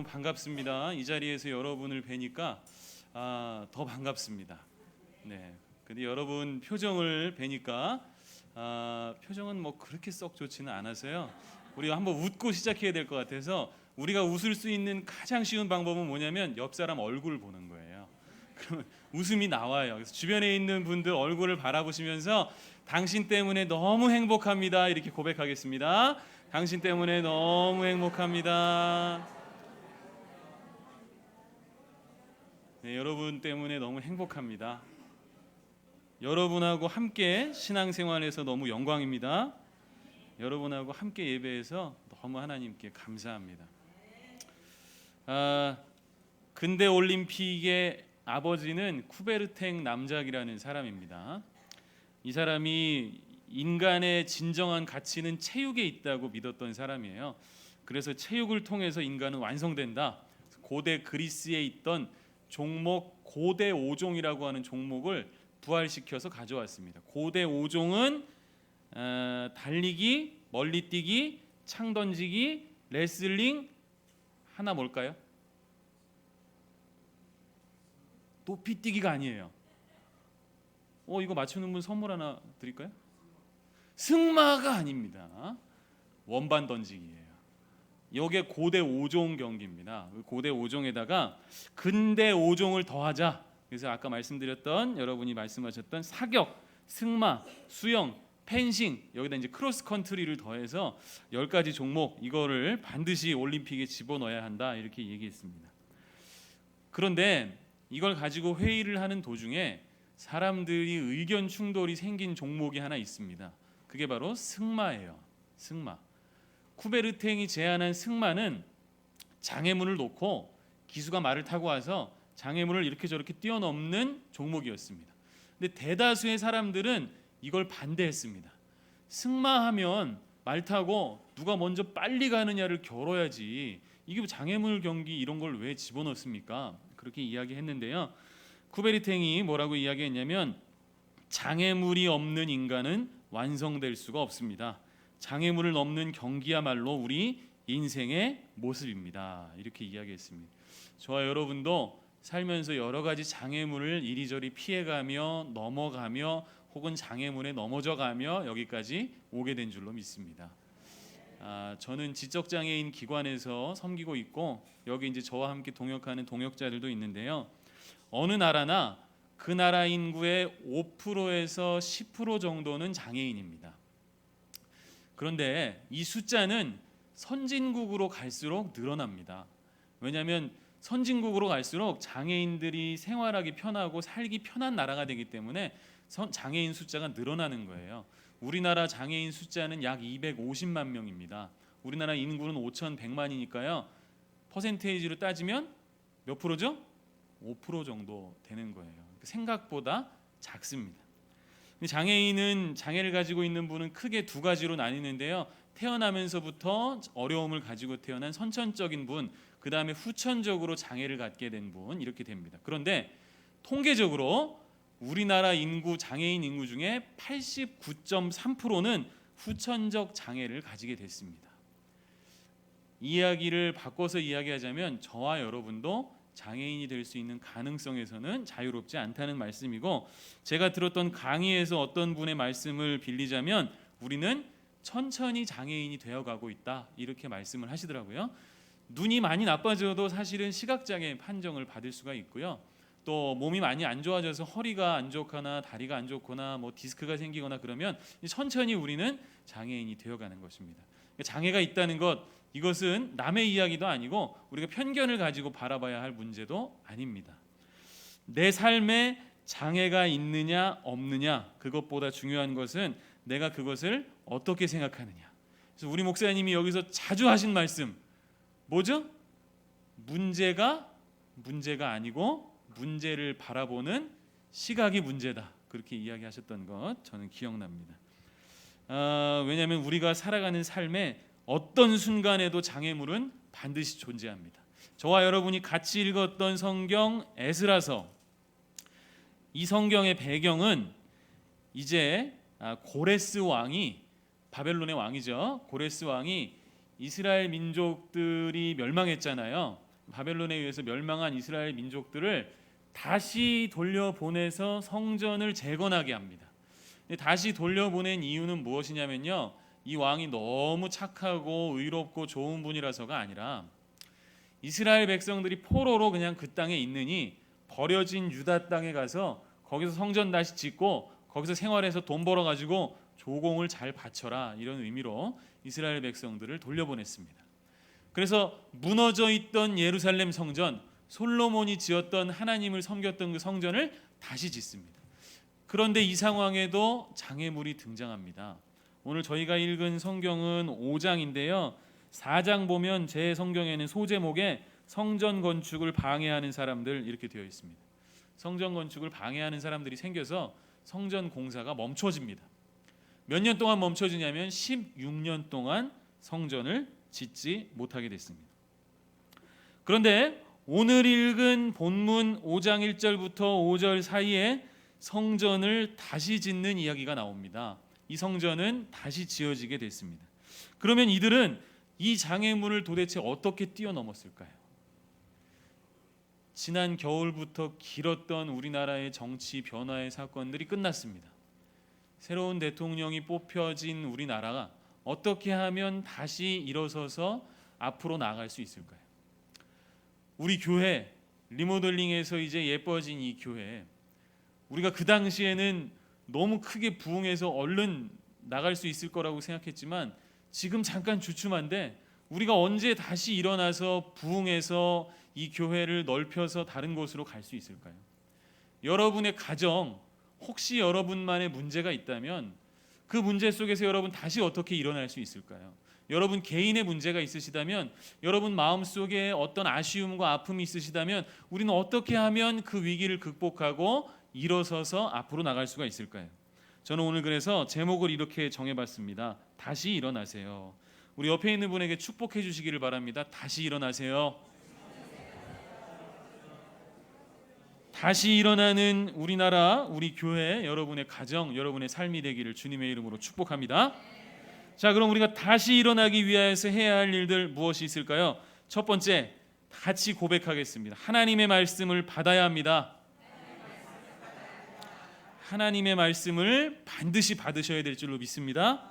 여러분 반갑습니다. 이 자리에서 여러분을 뵈니까 더 반갑습니다. 네. 근데 여러분 표정을 뵈니까 표정은 뭐 그렇게 썩 좋지는 않아서요. 우리가 한번 웃고 시작해야 될 것 같아서 우리가 웃을 수 있는 가장 쉬운 방법은 뭐냐면 옆 사람 얼굴을 보는 거예요. 그러면 웃음이 나와요. 그래서 주변에 있는 분들 얼굴을 바라보시면서 당신 때문에 너무 행복합니다. 이렇게 고백하겠습니다. 당신 때문에 너무 행복합니다. 네, 여러분 때문에 너무 행복합니다. 여러분하고 함께 신앙생활에서 너무 영광입니다. 여러분하고 함께 예배해서 너무 하나님께 감사합니다. 근대 올림픽의 아버지는 쿠베르탱 남작이라는 사람입니다. 이 사람이 인간의 진정한 가치는 체육에 있다고 믿었던 사람이에요. 그래서 체육을 통해서 인간은 완성된다. 고대 그리스에 있던 종목 고대 5종이라고 하는 종목을 부활시켜서 가져왔습니다. 고대 5종은 달리기, 멀리뛰기, 창던지기, 레슬링, 하나 뭘까요? 높이뛰기가 아니에요. 이거 맞추는 분 선물 하나 드릴까요? 승마가 아닙니다. 원반 던지기예요. 이게 고대 5종 경기입니다. 고대 5종에다가 근대 5종을 더하자. 그래서 아까 말씀드렸던 여러분이 말씀하셨던 사격, 승마, 수영, 펜싱, 여기다 이제 크로스 컨트리를 더해서 10가지 종목, 이거를 반드시 올림픽에 집어넣어야 한다, 이렇게 얘기했습니다. 그런데 이걸 가지고 회의를 하는 도중에 사람들이 의견 충돌이 생긴 종목이 하나 있습니다. 그게 바로 승마예요. 승마. 쿠베르탱이 제안한 승마는 장애물을 놓고 기수가 말을 타고 와서 장애물을 이렇게 저렇게 뛰어넘는 종목이었습니다. 근데 대다수의 사람들은 이걸 반대했습니다. 승마하면 말 타고 누가 먼저 빨리 가느냐를 겨뤄야지, 이게 장애물 경기 이런 걸 왜 집어넣습니까? 그렇게 이야기했는데요. 쿠베르탱이 뭐라고 이야기했냐면, 장애물이 없는 인간은 완성될 수가 없습니다. 장애물을 넘는 경기야말로 우리 인생의 모습입니다. 이렇게 이야기했습니다. 저와 여러분도 살면서 여러 가지 장애물을 이리저리 피해가며 넘어가며 혹은 장애물에 넘어져가며 여기까지 오게 된 줄로 믿습니다. 저는 지적장애인 기관에서 섬기고 있고, 여기 이제 저와 함께 동역하는 동역자들도 있는데요. 어느 나라나 그 나라 인구의 5%에서 10% 정도는 장애인입니다. 그런데 이 숫자는 선진국으로 갈수록 늘어납니다. 왜냐하면 선진국으로 갈수록 장애인들이 생활하기 편하고 살기 편한 나라가 되기 때문에 장애인 숫자가 늘어나는 거예요. 우리나라 장애인 숫자는 약 250만 명입니다. 우리나라 인구는 5,100만이니까요. 퍼센테이지로 따지면 몇 프로죠? 5% 정도 되는 거예요. 생각보다 작습니다. 장애인은, 장애를 가지고 있는 분은 크게 두 가지로 나뉘는데요. 태어나면서부터 어려움을 가지고 태어난 선천적인 분, 그 다음에 후천적으로 장애를 갖게 된 분, 이렇게 됩니다. 그런데 통계적으로 우리나라 인구, 장애인 인구 중에 89.3%는 후천적 장애를 가지게 됐습니다. 이야기를 바꿔서 이야기하자면 저와 여러분도 장애인이 될 수 있는 가능성에서는 자유롭지 않다는 말씀이고, 제가 들었던 강의에서 어떤 분의 말씀을 빌리자면 우리는 천천히 장애인이 되어가고 있다, 이렇게 말씀을 하시더라고요. 눈이 많이 나빠져도 사실은 시각장애 판정을 받을 수가 있고요. 또 몸이 많이 안 좋아져서 허리가 안 좋거나 다리가 안 좋거나 뭐 디스크가 생기거나 그러면 천천히 우리는 장애인이 되어가는 것입니다. 장애가 있다는 것, 이것은 남의 이야기도 아니고 우리가 편견을 가지고 바라봐야 할 문제도 아닙니다. 내 삶에 장애가 있느냐 없느냐, 그것보다 중요한 것은 내가 그것을 어떻게 생각하느냐. 그래서 우리 목사님이 여기서 자주 하신 말씀 뭐죠? 문제가 아니고 문제를 바라보는 시각이 문제다, 그렇게 이야기하셨던 것 저는 기억납니다. 왜냐하면 우리가 살아가는 삶에 어떤 순간에도 장애물은 반드시 존재합니다. 저와 여러분이 같이 읽었던 성경 에스라서, 이 성경의 배경은 이제 고레스 왕이, 바벨론의 왕이죠. 고레스 왕이 이스라엘 민족들이 멸망했잖아요. 바벨론에 의해서 멸망한 이스라엘 민족들을 다시 돌려보내서 성전을 재건하게 합니다. 다시 돌려보낸 이유는 무엇이냐면요, 이 왕이 너무 착하고 의롭고 좋은 분이라서가 아니라 이스라엘 백성들이 포로로 그냥 그 땅에 있느니 버려진 유다 땅에 가서 거기서 성전 다시 짓고 거기서 생활해서 돈 벌어가지고 조공을 잘 바쳐라, 이런 의미로 이스라엘 백성들을 돌려보냈습니다. 그래서 무너져 있던 예루살렘 성전, 솔로몬이 지었던 하나님을 섬겼던 그 성전을 다시 짓습니다. 그런데 이 상황에도 장애물이 등장합니다. 오늘 저희가 읽은 성경은 5장인데요. 4장 보면 제 성경에는 소제목에 성전 건축을 방해하는 사람들 이렇게 되어 있습니다. 성전 건축을 방해하는 사람들이 생겨서 성전 공사가 멈춰집니다. 몇 년 동안 멈춰지냐면 16년 동안 성전을 짓지 못하게 됐습니다. 그런데 오늘 읽은 본문 5장 1절부터 5절 사이에 성전을 다시 짓는 이야기가 나옵니다. 이 성전은 다시 지어지게 됐습니다. 그러면 이들은 이 장애물을 도대체 어떻게 뛰어넘었을까요? 지난 겨울부터 길었던 우리나라의 정치 변화의 사건들이 끝났습니다. 새로운 대통령이 뽑혀진 우리나라가 어떻게 하면 다시 일어서서 앞으로 나아갈 수 있을까요? 우리 교회 리모델링해서 이제 예뻐진 이 교회, 우리가 그 당시에는 너무 크게 부흥해서 얼른 나갈 수 있을 거라고 생각했지만 지금 잠깐 주춤한데 우리가 언제 다시 일어나서 부흥해서 이 교회를 넓혀서 다른 곳으로 갈 수 있을까요? 여러분의 가정, 혹시 여러분만의 문제가 있다면 그 문제 속에서 여러분 다시 어떻게 일어날 수 있을까요? 여러분 개인의 문제가 있으시다면, 여러분 마음속에 어떤 아쉬움과 아픔이 있으시다면 우리는 어떻게 하면 그 위기를 극복하고 일어서서 앞으로 나갈 수가 있을까요? 저는 오늘 그래서 제목을 이렇게 정해봤습니다. 다시 일어나세요. 우리 옆에 있는 분에게 축복해 주시기를 바랍니다. 다시 일어나세요. 다시 일어나는 우리나라, 우리 교회, 여러분의 가정, 여러분의 삶이 되기를 주님의 이름으로 축복합니다. 자, 그럼 우리가 다시 일어나기 위해서 해야 할 일들 무엇이 있을까요? 첫 번째, 같이 고백하겠습니다. 하나님의 말씀을 받아야 합니다. 하나님의 말씀을 반드시 받으셔야 될 줄로 믿습니다.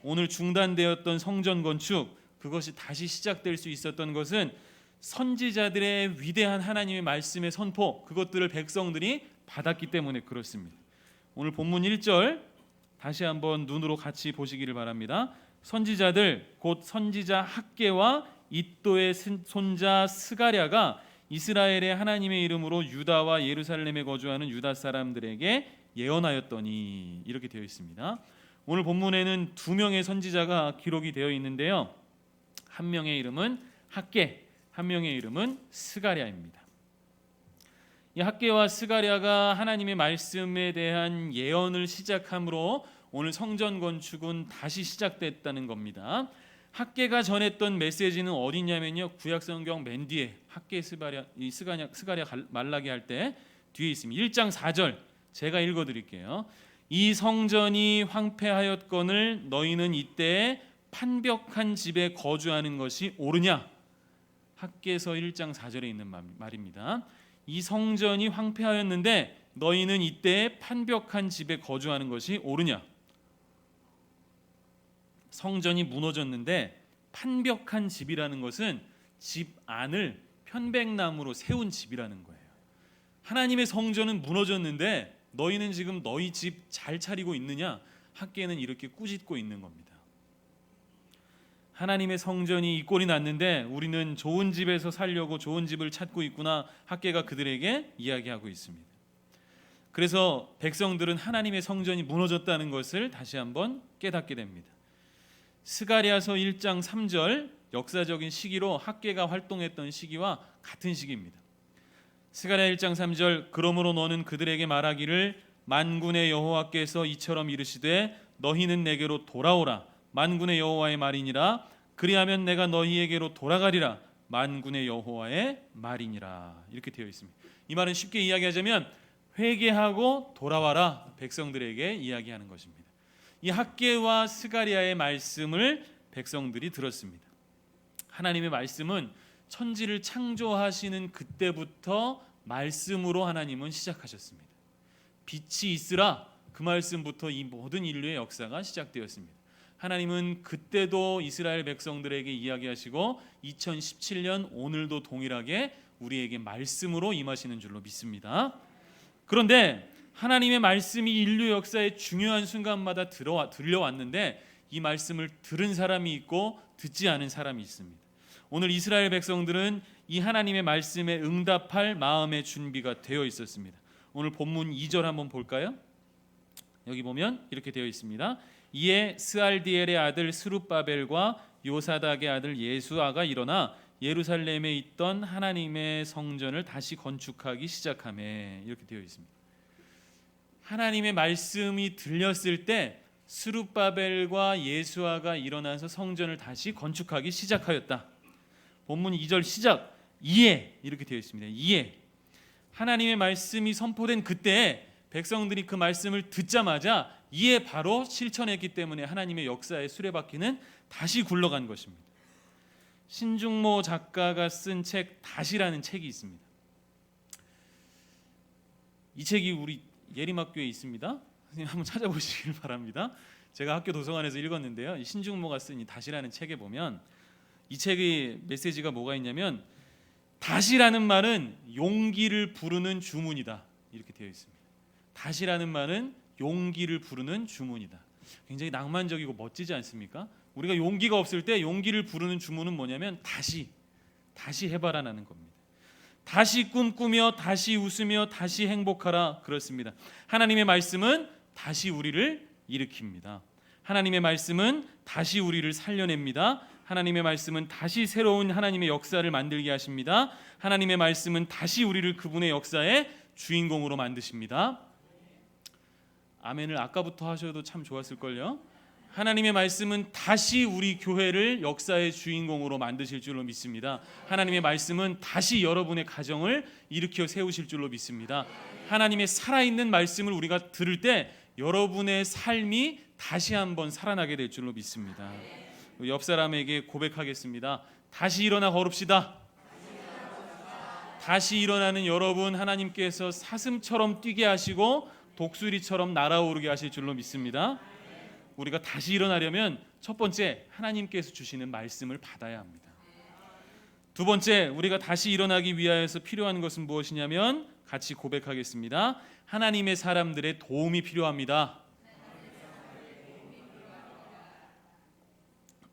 오늘 중단되었던 성전 건축, 그것이 다시 시작될 수 있었던 것은 선지자들의 위대한 하나님의 말씀의 선포, 그것들을 백성들이 받았기 때문에 그렇습니다. 오늘 본문 1절 다시 한번 눈으로 같이 보시기를 바랍니다. 선지자들 곧 선지자 학개와 이도의 손자 스가랴가 이스라엘의 하나님의 이름으로 유다와 예루살렘에 거주하는 유다 사람들에게 예언하였더니, 이렇게 되어 있습니다. 오늘 본문에는 두 명의 선지자가 기록이 되어 있는데요. 한 명의 이름은 학개, 한 명의 이름은 스가랴입니다. 이 학개와 스가랴가 하나님의 말씀에 대한 예언을 시작함으로 오늘 성전 건축은 다시 시작됐다는 겁니다. 학개가 전했던 메시지는 어디냐면요, 구약성경 맨 뒤에 학개 스가랴 말라기 할 때 뒤에 있습니다. 1장 4절 제가 읽어드릴게요. 이 성전이 황폐하였거늘 너희는 이때에 판벽한 집에 거주하는 것이 옳으냐? 학개서 1장 4절에 있는 말입니다. 이 성전이 황폐하였는데 너희는 이때에 판벽한 집에 거주하는 것이 옳으냐? 성전이 무너졌는데 판벽한 집이라는 것은 집 안을 편백나무로 세운 집이라는 거예요. 하나님의 성전은 무너졌는데 너희는 지금 너희 집 잘 차리고 있느냐? 학개는 이렇게 꾸짖고 있는 겁니다. 하나님의 성전이 이 꼴이 났는데 우리는 좋은 집에서 살려고 좋은 집을 찾고 있구나, 학개가 그들에게 이야기하고 있습니다. 그래서 백성들은 하나님의 성전이 무너졌다는 것을 다시 한번 깨닫게 됩니다. 스가랴서 1장 3절 역사적인 시기로 학개가 활동했던 시기와 같은 시기입니다. 스가랴 1장 3절 그러므로 너는 그들에게 말하기를 만군의 여호와께서 이처럼 이르시되 너희는 내게로 돌아오라 만군의 여호와의 말이니라 그리하면 내가 너희에게로 돌아가리라 만군의 여호와의 말이니라, 이렇게 되어 있습니다. 이 말은 쉽게 이야기하자면 회개하고 돌아와라 백성들에게 이야기하는 것입니다. 이 학개와 스가랴의 말씀을 백성들이 들었습니다. 하나님의 말씀은 천지를 창조하시는 그때부터 말씀으로 하나님은 시작하셨습니다. 빛이 있으라, 그 말씀부터 이 모든 인류의 역사가 시작되었습니다. 하나님은 그때도 이스라엘 백성들에게 이야기하시고 2017년 오늘도 동일하게 우리에게 말씀으로 임하시는 줄로 믿습니다. 그런데 하나님의 말씀이 인류 역사의 중요한 순간마다 들려왔는데 이 말씀을 들은 사람이 있고 듣지 않은 사람이 있습니다. 오늘 이스라엘 백성들은 이 하나님의 말씀에 응답할 마음의 준비가 되어 있었습니다. 오늘 본문 2절 한번 볼까요? 여기 보면 이렇게 되어 있습니다. 이에 스알디엘의 아들 스룹바벨과 요사닥의 아들 예수아가 일어나 예루살렘에 있던 하나님의 성전을 다시 건축하기 시작하매, 이렇게 되어 있습니다. 하나님의 말씀이 들렸을 때 스룹바벨과 예수아가 일어나서 성전을 다시 건축하기 시작하였다. 본문 2절 시작, 이에, 이렇게 되어 있습니다. 이에 하나님의 말씀이 선포된 그때 백성들이 그 말씀을 듣자마자 이에 바로 실천했기 때문에 하나님의 역사의 수레바퀴는 다시 굴러간 것입니다. 신중모 작가가 쓴 책 다시라는 책이 있습니다. 이 책이 우리 예림학교에 있습니다. 선생님 한번 찾아보시길 바랍니다. 제가 학교 도서관에서 읽었는데요. 이 신중모가 쓴 이 다시라는 책에 보면 이 책의 메시지가 뭐가 있냐면, 다시라는 말은 용기를 부르는 주문이다, 이렇게 되어 있습니다. 다시라는 말은 용기를 부르는 주문이다. 굉장히 낭만적이고 멋지지 않습니까? 우리가 용기가 없을 때 용기를 부르는 주문은 뭐냐면 다시 해봐라라는 겁니다. 다시 꿈꾸며 다시 웃으며 다시 행복하라, 그렇습니다. 하나님의 말씀은 다시 우리를 일으킵니다. 하나님의 말씀은 다시 우리를 살려냅니다. 하나님의 말씀은 다시 새로운 하나님의 역사를 만들게 하십니다. 하나님의 말씀은 다시 우리를 그분의 역사의 주인공으로 만드십니다. 아멘을 아까부터 하셔도 참 좋았을걸요. 하나님의 말씀은 다시 우리 교회를 역사의 주인공으로 만드실 줄로 믿습니다. 하나님의 말씀은 다시 여러분의 가정을 일으켜 세우실 줄로 믿습니다. 하나님의 살아있는 말씀을 우리가 들을 때 여러분의 삶이 다시 한번 살아나게 될 줄로 믿습니다. 옆 사람에게 고백하겠습니다. 다시 일어나 걸읍시다. 다시 일어나는 여러분, 하나님께서 사슴처럼 뛰게 하시고 독수리처럼 날아오르게 하실 줄로 믿습니다. 우리가 다시 일어나려면 첫 번째, 하나님께서 주시는 말씀을 받아야 합니다. 두 번째, 우리가 다시 일어나기 위하여서 필요한 것은 무엇이냐면, 같이 고백하겠습니다. 하나님의 사람들의 도움이 필요합니다.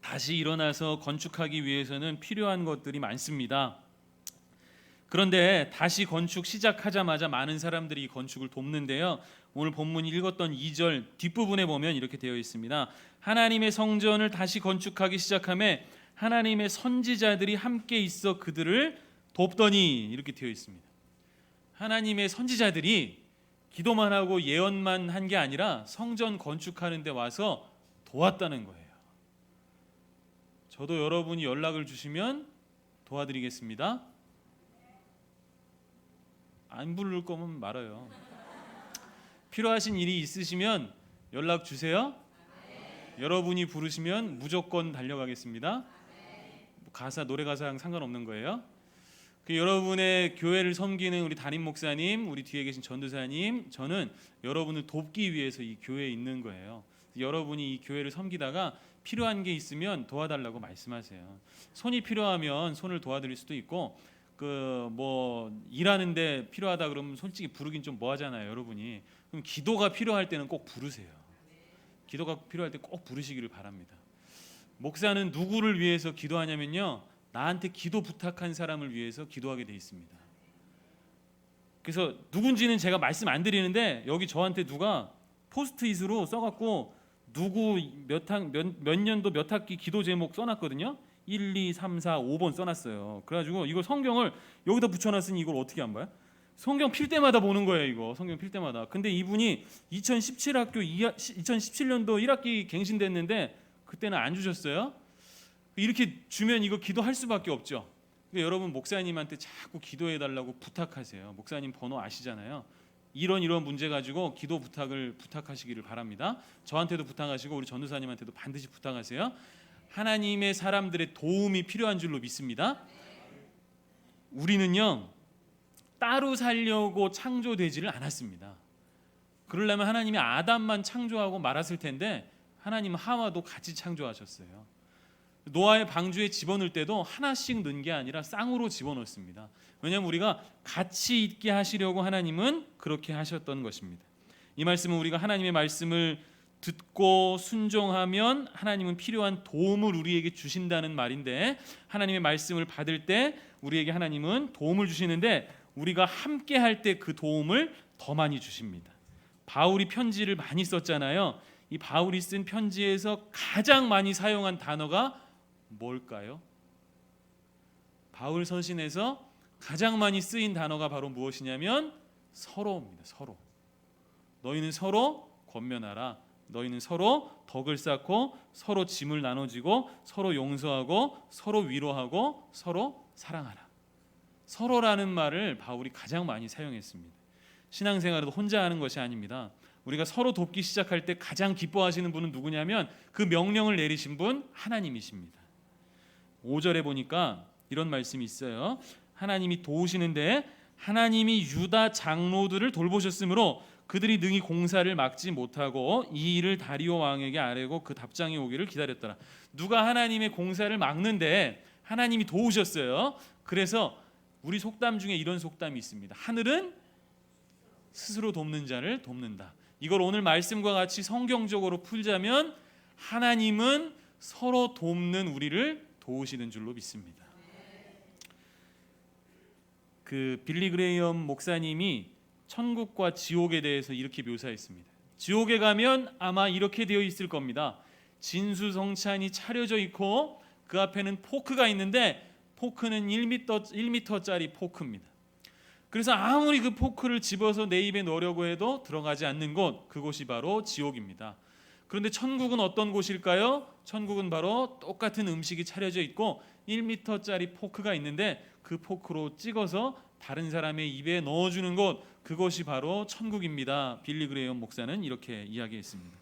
다시 일어나서 건축하기 위해서는 필요한 것들이 많습니다. 그런데 다시 건축 시작하자마자 많은 사람들이 이 건축을 돕는데요. 오늘 본문 읽었던 2절 뒷부분에 보면 이렇게 되어 있습니다. 하나님의 성전을 다시 건축하기 시작하며 하나님의 선지자들이 함께 있어 그들을 돕더니, 이렇게 되어 있습니다. 하나님의 선지자들이 기도만 하고 예언만 한 게 아니라 성전 건축하는 데 와서 도왔다는 거예요. 저도 여러분이 연락을 주시면 도와드리겠습니다. 안 부를 거면 말아요. 필요하신 일이 있으시면 연락 주세요. 여러분이 부르시면 무조건 달려가겠습니다. 가사, 노래 가사랑 상관없는 거예요. 여러분의 교회를 섬기는 우리 담임 목사님, 우리 뒤에 계신 전도사님, 저는 여러분을 돕기 위해서 이 교회에 있는 거예요. 여러분이 이 교회를 섬기다가 필요한 게 있으면 도와달라고 말씀하세요. 손이 필요하면 손을 도와드릴 수도 있고, 일하는데 필요하다 그러면 솔직히 부르긴 좀 뭐하잖아요, 여러분이. 그럼 기도가 필요할 때는 꼭 부르세요. 기도가 필요할 때 꼭 부르시기를 바랍니다. 목사는 누구를 위해서 기도하냐면요, 나한테 기도 부탁한 사람을 위해서 기도하게 돼 있습니다. 그래서 누군지는 제가 말씀 안 드리는데, 여기 저한테 누가 포스트잇으로 써갖고 누구 몇 년도 몇 학기 기도 제목 써놨거든요. 1, 2, 3, 4, 5번 써놨어요. 그래가지고 이걸 성경을 여기다 붙여놨으니 이걸 어떻게 안 봐요? 성경 필 때마다 보는 거예요. 이거 성경 필 때마다. 근데 이분이 2017년도 1학기 갱신됐는데 그때는 안 주셨어요. 이렇게 주면 이거 기도할 수밖에 없죠. 그러니까 여러분, 목사님한테 자꾸 기도해달라고 부탁하세요. 목사님 번호 아시잖아요. 이런 문제 가지고 기도 부탁을 부탁하시기를 바랍니다. 저한테도 부탁하시고 우리 전도사님한테도 반드시 부탁하세요. 하나님의 사람들의 도움이 필요한 줄로 믿습니다. 우리는요 따로 살려고 창조되지를 않았습니다. 그러려면 하나님이 아담만 창조하고 말았을 텐데 하나님은 하와도 같이 창조하셨어요. 노아의 방주에 집어넣을 때도 하나씩 넣은 게 아니라 쌍으로 집어넣습니다. 왜냐하면 우리가 같이 있게 하시려고 하나님은 그렇게 하셨던 것입니다. 이 말씀은 우리가 하나님의 말씀을 듣고 순종하면 하나님은 필요한 도움을 우리에게 주신다는 말인데, 하나님의 말씀을 받을 때 우리에게 하나님은 도움을 주시는데 우리가 함께 할 때 그 도움을 더 많이 주십니다. 바울이 편지를 많이 썼잖아요. 이 바울이 쓴 편지에서 가장 많이 사용한 단어가 뭘까요? 바울 서신에서 가장 많이 쓰인 단어가 바로 무엇이냐면 서로입니다. 서로. 너희는 서로 권면하라. 너희는 서로 덕을 쌓고 서로 짐을 나눠지고 서로 용서하고 서로 위로하고 서로 사랑하라. 서로라는 말을 바울이 가장 많이 사용했습니다. 신앙생활도 혼자 하는 것이 아닙니다. 우리가 서로 돕기 시작할 때 가장 기뻐하시는 분은 누구냐면 그 명령을 내리신 분 하나님이십니다. 5절에 보니까 이런 말씀이 있어요. 하나님이 도우시는데 하나님이 유다 장로들을 돌보셨으므로 그들이 능히 공사를 막지 못하고 이 일을 다리오 왕에게 아뢰고 그 답장이 오기를 기다렸더라. 누가 하나님의 공사를 막는데 하나님이 도우셨어요. 그래서 우리 속담 중에 이런 속담이 있습니다. 하늘은 스스로 돕는 자를 돕는다. 이걸 오늘 말씀과 같이 성경적으로 풀자면 하나님은 서로 돕는 우리를 도우시는 줄로 믿습니다. 그 빌리 그레이엄 목사님이 천국과 지옥에 대해서 이렇게 묘사했습니다. 지옥에 가면 아마 이렇게 되어 있을 겁니다. 진수성찬이 차려져 있고 그 앞에는 포크가 있는데 포크는 1m짜리 포크입니다. 그래서 아무리 그 포크를 집어서 내 입에 넣으려고 해도 들어가지 않는 곳, 그곳이 바로 지옥입니다. 그런데 천국은 어떤 곳일까요? 천국은 바로 똑같은 음식이 차려져 있고 1m짜리 포크가 있는데 그 포크로 찍어서 다른 사람의 입에 넣어주는 곳, 그것이 바로 천국입니다. 빌리 그레이엄 목사는 이렇게 이야기했습니다.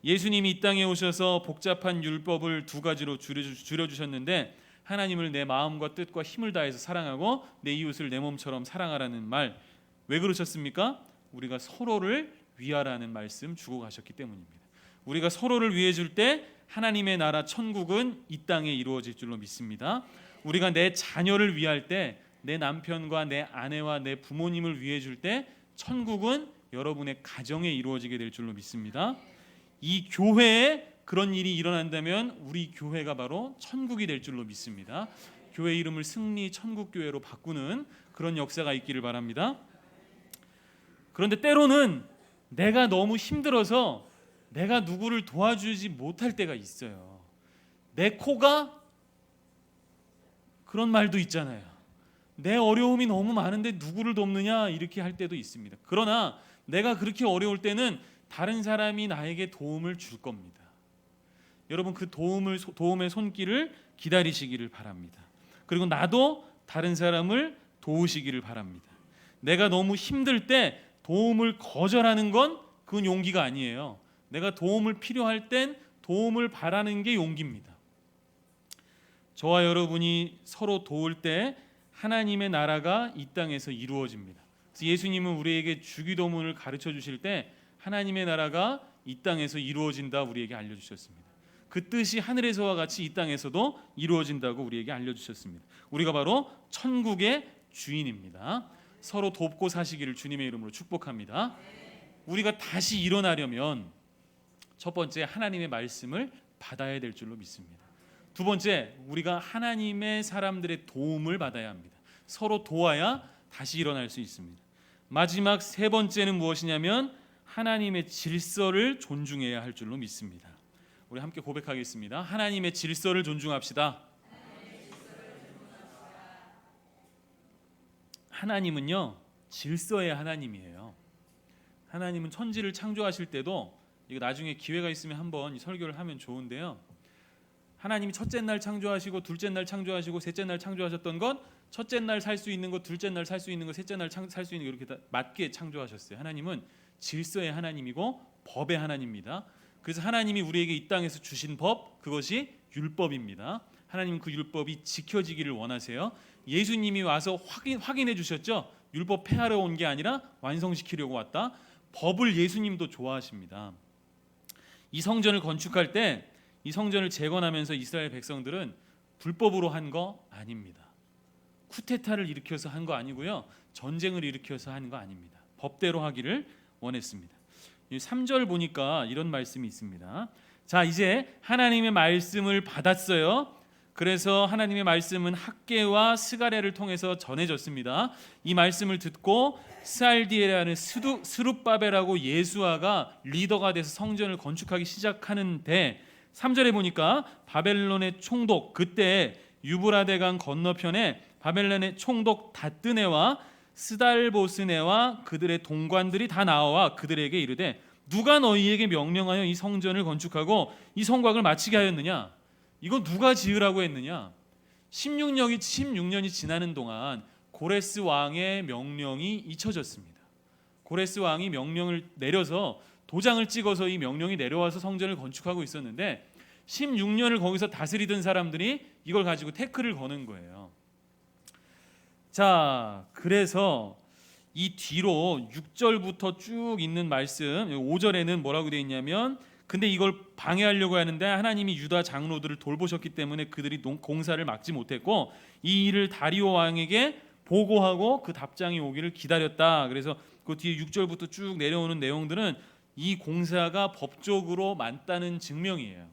예수님이 이 땅에 오셔서 복잡한 율법을 두 가지로 줄여주셨는데 하나님을 내 마음과 뜻과 힘을 다해서 사랑하고 내 이웃을 내 몸처럼 사랑하라는 말, 왜 그러셨습니까? 우리가 서로를 위하라는 말씀 주고 가셨기 때문입니다. 우리가 서로를 위해 줄 때 하나님의 나라 천국은 이 땅에 이루어질 줄로 믿습니다. 우리가 내 자녀를 위할 때, 내 남편과 내 아내와 내 부모님을 위해 줄 때 천국은 여러분의 가정에 이루어지게 될 줄로 믿습니다. 이 교회에 그런 일이 일어난다면 우리 교회가 바로 천국이 될 줄로 믿습니다. 교회 이름을 승리 천국교회로 바꾸는 그런 역사가 있기를 바랍니다. 그런데 때로는 내가 너무 힘들어서 내가 누구를 도와주지 못할 때가 있어요. 내 코가, 그런 말도 있잖아요. 내 어려움이 너무 많은데 누구를 돕느냐, 이렇게 할 때도 있습니다. 그러나 내가 그렇게 어려울 때는 다른 사람이 나에게 도움을 줄 겁니다. 여러분, 그 도움의 손길을 기다리시기를 바랍니다. 그리고 나도 다른 사람을 도우시기를 바랍니다. 내가 너무 힘들 때 도움을 거절하는 건 그건 용기가 아니에요. 내가 도움을 필요할 땐 도움을 바라는 게 용기입니다. 저와 여러분이 서로 도울 때 하나님의 나라가 이 땅에서 이루어집니다. 그래서 예수님은 우리에게 주기도문을 가르쳐 주실 때 하나님의 나라가 이 땅에서 이루어진다 우리에게 알려주셨습니다. 그 뜻이 하늘에서와 같이 이 땅에서도 이루어진다고 우리에게 알려주셨습니다. 우리가 바로 천국의 주인입니다. 서로 돕고 사시기를 주님의 이름으로 축복합니다. 우리가 다시 일어나려면 첫 번째, 하나님의 말씀을 받아야 될 줄로 믿습니다. 두 번째, 우리가 하나님의 사람들의 도움을 받아야 합니다. 서로 도와야 다시 일어날 수 있습니다. 마지막 세 번째는 무엇이냐면 하나님의 질서를 존중해야 할 줄로 믿습니다. 우리 함께 고백하겠습니다. 하나님의 질서를 존중합시다. 하나님은요, 질서의 하나님이에요. 하나님은 천지를 창조하실 때도, 이거 나중에 기회가 있으면 한번 이 설교를 하면 좋은데요, 하나님이 첫째 날 창조하시고 둘째 날 창조하시고 셋째 날 창조하셨던 것, 첫째 날 살 수 있는 것, 둘째 날 살 수 있는 것, 셋째 날 살 수 있는 것, 이렇게 다 맞게 창조하셨어요. 하나님은 질서의 하나님이고 법의 하나님입니다. 그래서 하나님이 우리에게 이 땅에서 주신 법, 그것이 율법입니다. 하나님은 그 율법이 지켜지기를 원하세요. 예수님이 와서 확인해 주셨죠. 율법 폐하러 온 게 아니라 완성시키려고 왔다. 법을 예수님도 좋아하십니다. 이 성전을 건축할 때 이 성전을 재건하면서 이스라엘 백성들은 불법으로 한 거 아닙니다. 쿠데타를 일으켜서 한 거 아니고요. 전쟁을 일으켜서 한 거 아닙니다. 법대로 하기를 원했습니다. 3절 보니까 이런 말씀이 있습니다. 자, 이제 하나님의 말씀을 받았어요. 그래서 하나님의 말씀은 학개와 스가랴를 통해서 전해졌습니다. 이 말씀을 듣고 스알디엘이라는 스룹바벨하고 예수아가 리더가 돼서 성전을 건축하기 시작하는데 3절에 보니까 바벨론의 총독, 그때 유브라데강 건너편에 바벨론의 총독 다뜨네와 스달보스네와 그들의 동관들이 다 나와 그들에게 이르되 누가 너희에게 명령하여 이 성전을 건축하고 이 성곽을 마치게 하였느냐? 이거 누가 지으라고 했느냐? 16년이 지나는 동안 고레스 왕의 명령이 잊혀졌습니다. 고레스 왕이 명령을 내려서 도장을 찍어서 이 명령이 내려와서 성전을 건축하고 있었는데 16년을 거기서 다스리던 사람들이 이걸 가지고 태클을 거는 거예요. 자, 그래서 이 뒤로 6절부터 쭉 있는 말씀, 5절에는 뭐라고 되어 있냐면 근데 이걸 방해하려고 하는데 하나님이 유다 장로들을 돌보셨기 때문에 그들이 공사를 막지 못했고 이 일을 다리오 왕에게 보고하고 그 답장이 오기를 기다렸다. 그래서 그 뒤에 6절부터 쭉 내려오는 내용들은 이 공사가 법적으로 맞다는 증명이에요.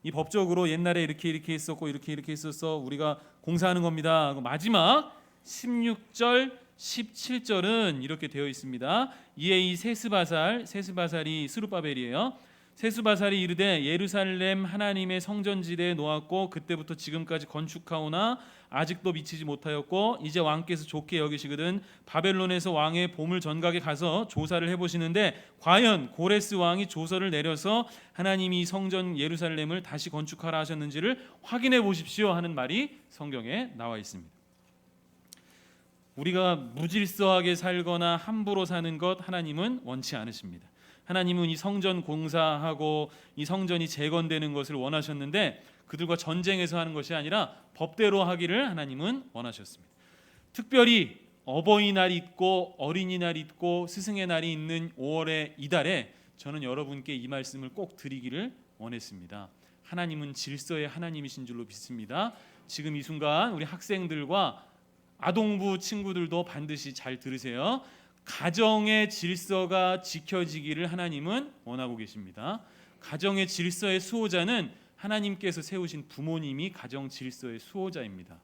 이 법적으로 옛날에 이렇게 했었고 이렇게 했었어. 우리가 공사하는 겁니다. 마지막 16절 17절은 이렇게 되어 있습니다. 이에 이 세스바살이 스룹바벨이에요. 세스바살이 이르되 예루살렘 하나님의 성전지대에 놓았고 그때부터 지금까지 건축하오나 아직도 미치지 못하였고 이제 왕께서 좋게 여기시거든 바벨론에서 왕의 보물 전각에 가서 조사를 해보시는데 과연 고레스 왕이 조서를 내려서 하나님이 성전 예루살렘을 다시 건축하라 하셨는지를 확인해 보십시오 하는 말이 성경에 나와 있습니다. 우리가 무질서하게 살거나 함부로 사는 것 하나님은 원치 않으십니다. 하나님은 이 성전 공사하고 이 성전이 재건되는 것을 원하셨는데 그들과 전쟁에서 하는 것이 아니라 법대로 하기를 하나님은 원하셨습니다. 특별히 어버이날 있고 어린이날 있고 스승의 날이 있는 5월의 이달에 저는 여러분께 이 말씀을 꼭 드리기를 원했습니다. 하나님은 질서의 하나님이신 줄로 믿습니다. 지금 이 순간 우리 학생들과 아동부 친구들도 반드시 잘 들으세요. 가정의 질서가 지켜지기를 하나님은 원하고 계십니다. 가정의 질서의 수호자는 하나님께서 세우신 부모님이 가정 질서의 수호자입니다.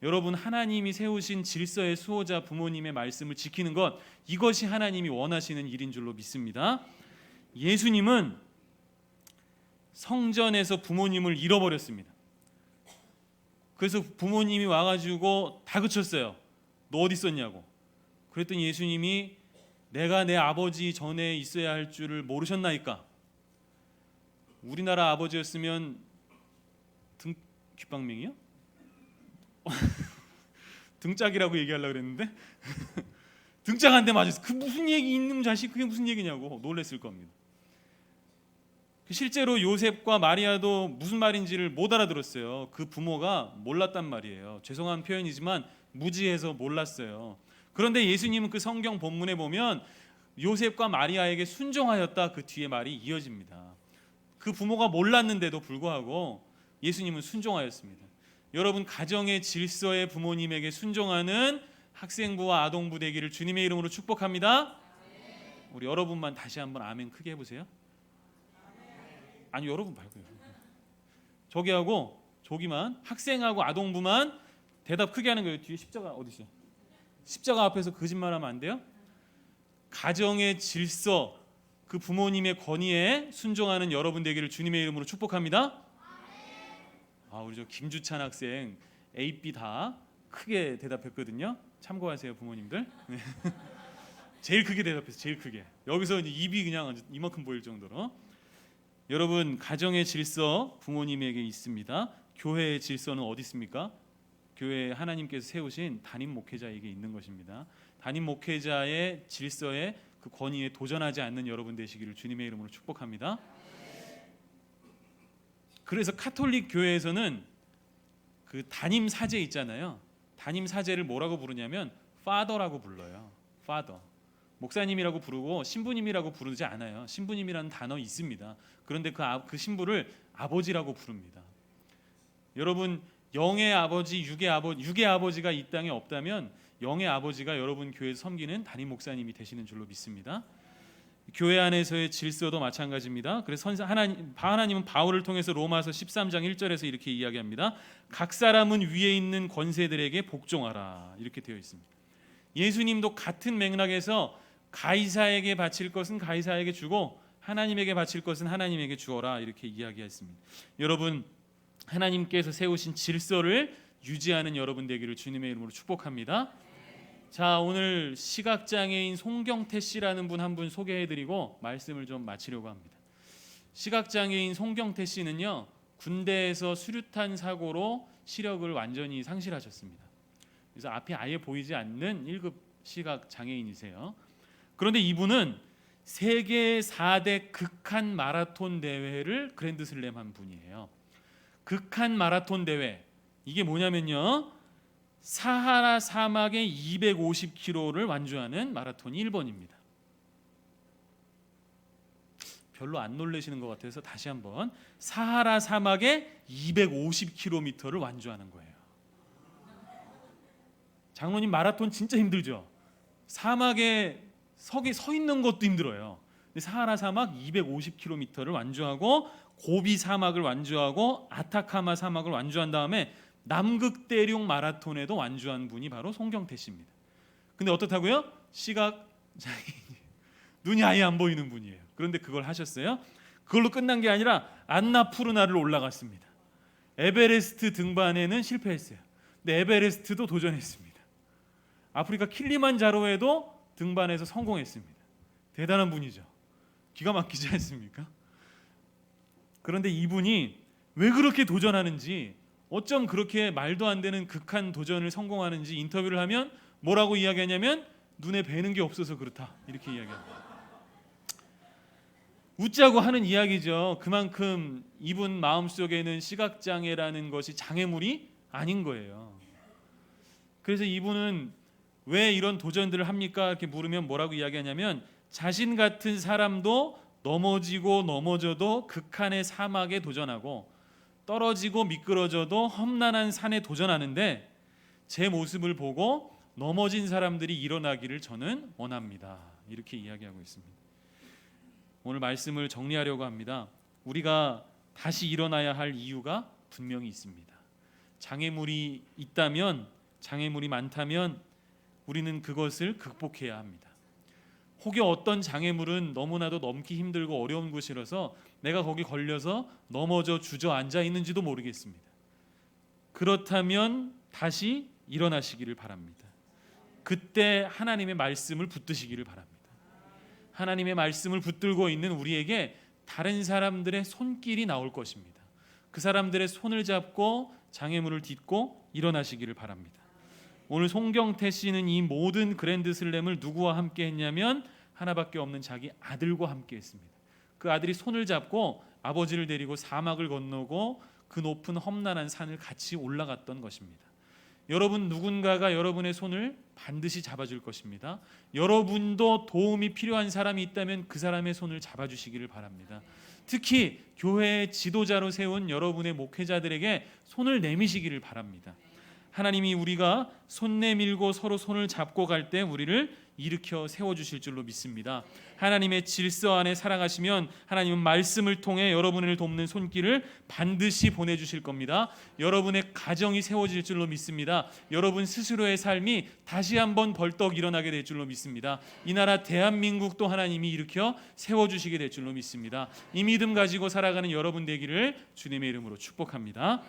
여러분, 하나님이 세우신 질서의 수호자 부모님의 말씀을 지키는 것, 이것이 하나님이 원하시는 일인 줄로 믿습니다. 예수님은 성전에서 부모님을 잃어버렸습니다. 그래서 부모님이 와가지고 다그쳤어요. 너 어디 있었냐고. 그랬더니 예수님이 내가 내 아버지 전에 있어야 할 줄을 모르셨나이까. 우리나라 아버지였으면 귓방맹이요? 등짝이라고 얘기하려고 그랬는데 등짝 한 대 맞았어. 그 무슨 얘기 있는 자식 그게 무슨 얘기냐고 놀랬을 겁니다. 실제로 요셉과 마리아도 무슨 말인지를 못 알아들었어요. 그 부모가 몰랐단 말이에요. 죄송한 표현이지만 무지해서 몰랐어요. 그런데 예수님은 그 성경 본문에 보면 요셉과 마리아에게 순종하였다 그 뒤에 말이 이어집니다. 그 부모가 몰랐는데도 불구하고 예수님은 순종하였습니다. 여러분, 가정의 질서의 부모님에게 순종하는 학생부와 아동부 되기를 주님의 이름으로 축복합니다. 우리 여러분만 다시 한번 아멘 크게 해보세요. 아니 여러분 말고요. 저기하고 저기만, 학생하고 아동부만 대답 크게 하는 거예요. 뒤에 십자가 어디 있어요? 십자가 앞에서 거짓말하면 안 돼요. 가정의 질서, 그 부모님의 권위에 순종하는 여러분 되기를 주님의 이름으로 축복합니다. 우리 저 김주찬 학생 A, B 다 크게 대답했거든요. 참고하세요 부모님들. 네. 제일 크게 대답했어요. 제일 크게. 여기서 이제 입이 그냥 이만큼 보일 정도로. 여러분, 가정의 질서 부모님에게 있습니다. 교회의 질서는 어디 있습니까? 교회 하나님께서 세우신 담임 목회자에게 있는 것입니다. 담임 목회자의 질서에 그 권위에 도전하지 않는 여러분 되시기를 주님의 이름으로 축복합니다. 그래서 카톨릭 교회에서는 그 담임 사제 있잖아요. 담임 사제를 뭐라고 부르냐면 Father라고 불러요. Father. 목사님이라고 부르고 신부님이라고 부르지 않아요. 신부님이라는 단어 있습니다. 그런데 그 신부를 아버지라고 부릅니다. 여러분, 영의 아버지, 육의 아버지가 이 땅에 없다면 영의 아버지가 여러분 교회에서 섬기는 담임 목사님이 되시는 줄로 믿습니다. 교회 안에서의 질서도 마찬가지입니다. 그래서 하나님은 바울을 통해서 로마서 13장 1절에서 이렇게 이야기합니다. 각 사람은 위에 있는 권세들에게 복종하라, 이렇게 되어 있습니다. 예수님도 같은 맥락에서 가이사에게 바칠 것은 가이사에게 주고 하나님에게 바칠 것은 하나님에게 주어라, 이렇게 이야기했습니다. 여러분, 하나님께서 세우신 질서를 유지하는 여러분 되기를 주님의 이름으로 축복합니다. 자, 오늘 시각장애인 송경태 씨라는 분 한 분 소개해드리고 말씀을 좀 마치려고 합니다. 시각장애인 송경태 씨는요, 군대에서 수류탄 사고로 시력을 완전히 상실하셨습니다. 그래서 앞이 아예 보이지 않는 1급 시각장애인이세요. 그런데 이분은 세계 4대 극한 마라톤 대회를 그랜드슬램 한 분이에요. 극한 마라톤 대회, 이게 뭐냐면요, 사하라 사막의 250km를 완주하는 마라톤이 1번입니다. 별로 안 놀라시는 것 같아서 다시 한번, 사하라 사막의 250km를 완주하는 거예요. 장로님, 마라톤 진짜 힘들죠? 사막에 서 있는 것도 힘들어요. 근데 사하라 사막 250km를 완주하고 고비 사막을 완주하고 아타카마 사막을 완주한 다음에 남극 대륙 마라톤에도 완주한 분이 바로 송경태 씨입니다. 근데 어떻다고요? 시각장애인, 눈이 아예 안 보이는 분이에요. 그런데 그걸 하셨어요. 그걸로 끝난 게 아니라 안나푸르나를 올라갔습니다. 에베레스트 등반에는 실패했어요. 근데 에베레스트도 도전했습니다. 아프리카 킬리만자로에도 등반해서 성공했습니다. 대단한 분이죠. 기가 막히지 않습니까? 그런데 이분이 왜 그렇게 도전하는지, 어쩜 그렇게 말도 안 되는 극한 도전을 성공하는지 인터뷰를 하면 뭐라고 이야기하냐면 눈에 뵈는 게 없어서 그렇다, 이렇게 이야기합니다. 웃자고 하는 이야기죠. 그만큼 이분 마음속에는 시각장애라는 것이 장애물이 아닌 거예요. 그래서 이분은 왜 이런 도전들을 합니까? 이렇게 물으면 뭐라고 이야기하냐면, 자신 같은 사람도 넘어지고 넘어져도 극한의 사막에 도전하고 떨어지고 미끄러져도 험난한 산에 도전하는데 제 모습을 보고 넘어진 사람들이 일어나기를 저는 원합니다, 이렇게 이야기하고 있습니다. 오늘 말씀을 정리하려고 합니다. 우리가 다시 일어나야 할 이유가 분명히 있습니다. 장애물이 있다면, 장애물이 많다면 우리는 그것을 극복해야 합니다. 혹여 어떤 장애물은 너무나도 넘기 힘들고 어려운 곳이라서 내가 거기 걸려서 넘어져 주저앉아 있는지도 모르겠습니다. 그렇다면 다시 일어나시기를 바랍니다. 그때 하나님의 말씀을 붙드시기를 바랍니다. 하나님의 말씀을 붙들고 있는 우리에게 다른 사람들의 손길이 나올 것입니다. 그 사람들의 손을 잡고 장애물을 딛고 일어나시기를 바랍니다. 오늘 송경태 씨는 이 모든 그랜드슬램을 누구와 함께 했냐면 하나밖에 없는 자기 아들과 함께 했습니다. 그 아들이 손을 잡고 아버지를 데리고 사막을 건너고 그 높은 험난한 산을 같이 올라갔던 것입니다. 여러분, 누군가가 여러분의 손을 반드시 잡아줄 것입니다. 여러분도 도움이 필요한 사람이 있다면 그 사람의 손을 잡아주시기를 바랍니다. 특히 교회의 지도자로 세운 여러분의 목회자들에게 손을 내미시기를 바랍니다. 하나님이 우리가 손 내밀고 서로 손을 잡고 갈 때 우리를 일으켜 세워주실 줄로 믿습니다. 하나님의 질서 안에 살아가시면 하나님은 말씀을 통해 여러분을 돕는 손길을 반드시 보내주실 겁니다. 여러분의 가정이 세워질 줄로 믿습니다. 여러분 스스로의 삶이 다시 한번 벌떡 일어나게 될 줄로 믿습니다. 이 나라 대한민국도 하나님이 일으켜 세워주시게 될 줄로 믿습니다. 이 믿음 가지고 살아가는 여러분 되기를 주님의 이름으로 축복합니다.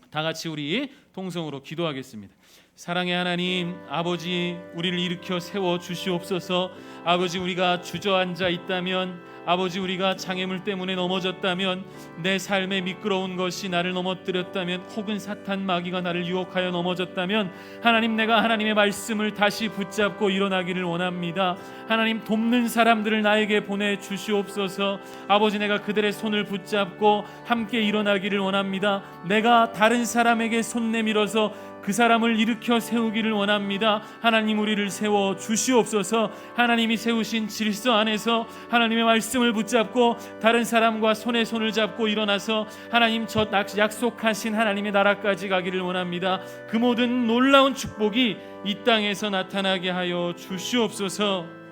다 같이 우리 통성으로 기도하겠습니다. 사랑의 하나님, 아버지, 우리를 일으켜 세워 주시옵소서. 아버지, 우리가 주저앉아 있다면, 아버지, 우리가 장애물 때문에 넘어졌다면, 내 삶에 미끄러운 것이 나를 넘어뜨렸다면, 혹은 사탄 마귀가 나를 유혹하여 넘어졌다면, 하나님, 내가 하나님의 말씀을 다시 붙잡고 일어나기를 원합니다. 하나님, 돕는 사람들을 나에게 보내주시옵소서. 아버지, 내가 그들의 손을 붙잡고 함께 일어나기를 원합니다. 내가 다른 사람에게 손 내밀어서 그 사람을 일으켜 세우기를 원합니다. 하나님 우리를 세워 주시옵소서. 하나님이 세우신 질서 안에서 하나님의 말씀을 붙잡고 다른 사람과 손에 손을 잡고 일어나서 하나님 저 약속하신 하나님의 나라까지 가기를 원합니다. 그 모든 놀라운 축복이 이 땅에서 나타나게 하여 주시옵소서.